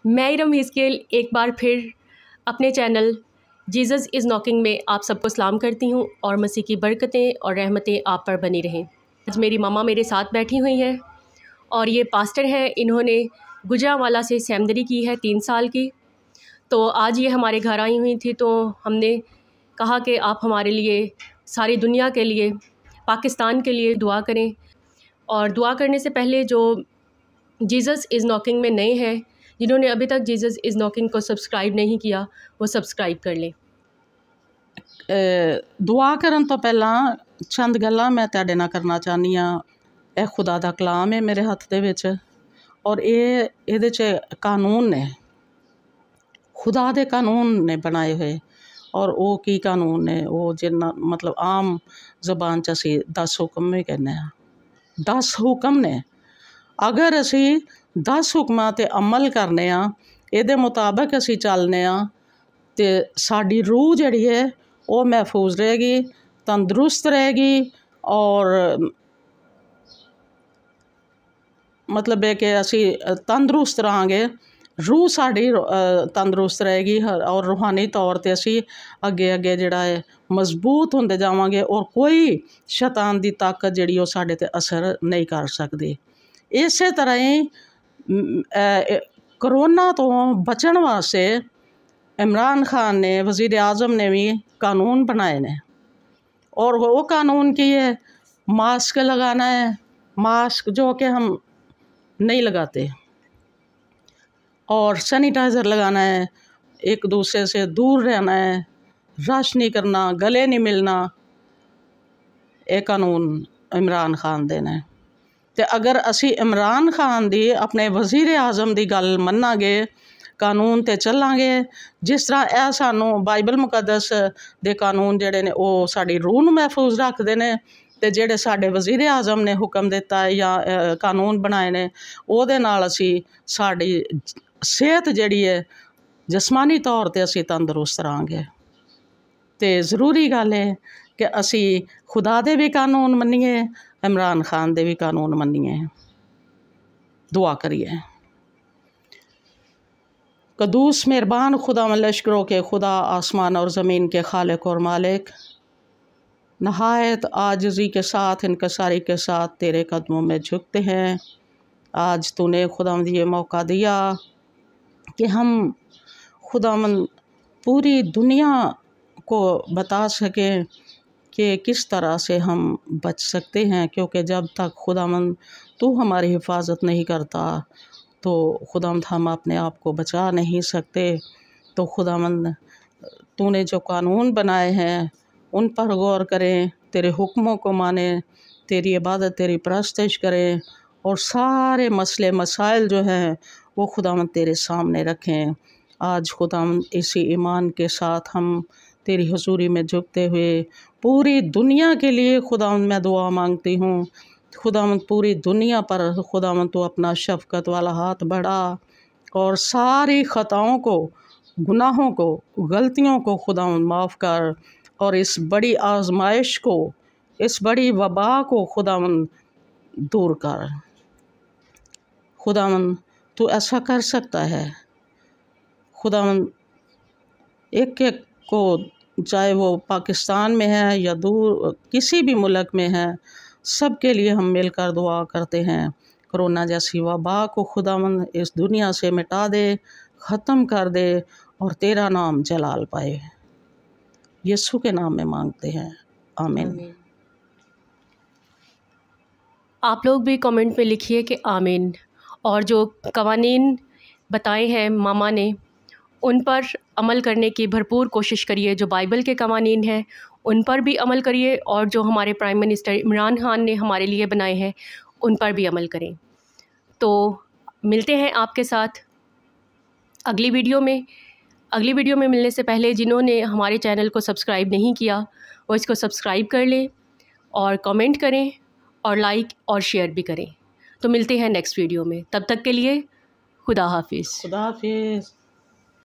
मैं इरम हिस्केल एक बार फिर अपने चैनल जीसस इज़ नॉकिंग में आप सबको सलाम करती हूँ और मसीह की बरकतें और रहमतें आप पर बनी रहें। आज मेरी मामा मेरे साथ बैठी हुई हैं और ये पास्टर हैं, इन्होंने गुजरांवाला से सेमदरी की है 3 साल की। तो आज ये हमारे घर आई हुई थी, तो हमने कहा कि आप हमारे लिए, सारी दुनिया के लिए, पाकिस्तान के लिए दुआ करें। और दुआ करने से पहले जो जीसस इज़ नॉकिंग में नए हैं, जिन्होंने अभी तक जीसस इज़ नॉकिंग को सब्सक्राइब नहीं किया, वो सब्सक्राइब कर लें। दुआ करन तो पहला चंद गल्लां मैं तुहाडे नाल करना चाहनी हाँ। यह खुदा दा कलाम है मेरे हत्थ दे विच और इहदे च कानून ने, खुदा दे कानून ने बनाए हुए। और वो की कानून ने, वो जिन्ना मतलब आम जबान च असी 10 हुक्म भी कहने हाँ। 10 हुक्म ने, अगर असी 10 हुक्मां ते अमल करने आ, इहदे मुताबिक असी चलने आ, ते साडी रूह जिहड़ी है वो महफूज रहेगी, तंदरुस्त रहेगी। और मतलब है कि असी तंदरुस्त रहांगे, रूह साड़ी तंदरुस्त रहेगी और रूहानी तौर पर असी अगे अगे जिहड़ा है मजबूत होंदे जावांगे और कोई शैतान दी ताकत जिहड़ी वो साडे ते असर नहीं कर सकदी। इसे तरह ही करोना तो बचन वास्ते इमरान खान ने, वज़ीर आज़म ने भी कानून बनाए ने। और वो कानून की है, मास्क लगाना है, मास्क जो कि हम नहीं लगाते, और सैनिटाइज़र लगाना है, एक दूसरे से दूर रहना है, रश नहीं करना, गले नहीं मिलना। ये कानून इमरान खान दे ने। ते अगर असी इमरान खान दी, अपने वज़ीर आज़म दी गल मन्नांगे, कानून ते चलांगे, जिस तरह यह सानू बाइबल मुकद्दस दे कानून जिहड़े ने वो साडी रूह नूं महफूज रखदे ने, ते जिहड़े साडे वज़ीर आज़म ने हुक्म दिता है या कानून बनाए ने, ओहदे नाल असी साडी सेहत जिहड़ी है जिस्मानी तौर ते असी तंदरुस्त रहांगे। ते ज़रूरी गल है कि असी खुदा दे भी कानून मन्निए, इमरान खान दे भी कानून मन्निए। दुआ करिए। कदूस मेहरबान खुदा लश्करों के खुदा, आसमान और ज़मीन के खालिक और मालिक, नहायत आजिज़ी के साथ, इनकसारी के साथ तेरे कदमों में झुकते हैं। आज तूने खुदावंद ये मौका दिया कि हम खुदावंद पूरी दुनिया को बता सकें कि किस तरह से हम बच सकते हैं, क्योंकि जब तक खुदावंद तू हमारी हिफाजत नहीं करता तो खुदावंद हम अपने आप को बचा नहीं सकते। तो खुदावंद तूने जो कानून बनाए हैं उन पर गौर करें, तेरे हुक्मों को मानें, तेरी इबादत, तेरी परस्तिश करें, और सारे मसले मसाइल जो हैं वो खुदावंद तेरे सामने रखें। आज खुदावंद इसी ईमान के साथ हम तेरी हुजूरी में झुकते हुए पूरी दुनिया के लिए खुदावंद मैं दुआ मांगती हूँ। खुदावंद पूरी दुनिया पर खुदावंद तो अपना शफ़क़त वाला हाथ बढ़ा और सारी ख़ताओं को, गुनाहों को, गलतियों को खुदावंद माफ़ कर, और इस बड़ी आजमाइश को, इस बड़ी वबा को खुदावंद दूर कर। खुदावंद तू ऐसा कर सकता है। खुदावंद एक एक को, चाहे वो पाकिस्तान में है या दूर किसी भी मुल्क में है, सब के लिए हम मिलकर दुआ करते हैं। कोरोना जैसी वबा को खुदावंद इस दुनिया से मिटा दे, ख़त्म कर दे और तेरा नाम जलाल पाए। यीशु के नाम में मांगते हैं, आमीन। आप लोग भी कमेंट में लिखिए कि आमीन। और जो कवानीन बताए हैं मामा ने, उन पर अमल करने की भरपूर कोशिश करिए। जो बाइबल के कवानीन हैं उन पर भी अमल करिए, और जो हमारे प्राइम मिनिस्टर इमरान खान ने हमारे लिए बनाए हैं उन पर भी अमल करें। तो मिलते हैं आपके साथ अगली वीडियो में। अगली वीडियो में मिलने से पहले जिन्होंने हमारे चैनल को सब्सक्राइब नहीं किया वो इसको सब्सक्राइब कर लें, और कमेंट करें, और लाइक और शेयर भी करें। तो मिलते हैं नेक्स्ट वीडियो में, तब तक के लिए खुदा हाफिज़। खुदा हाफिज़।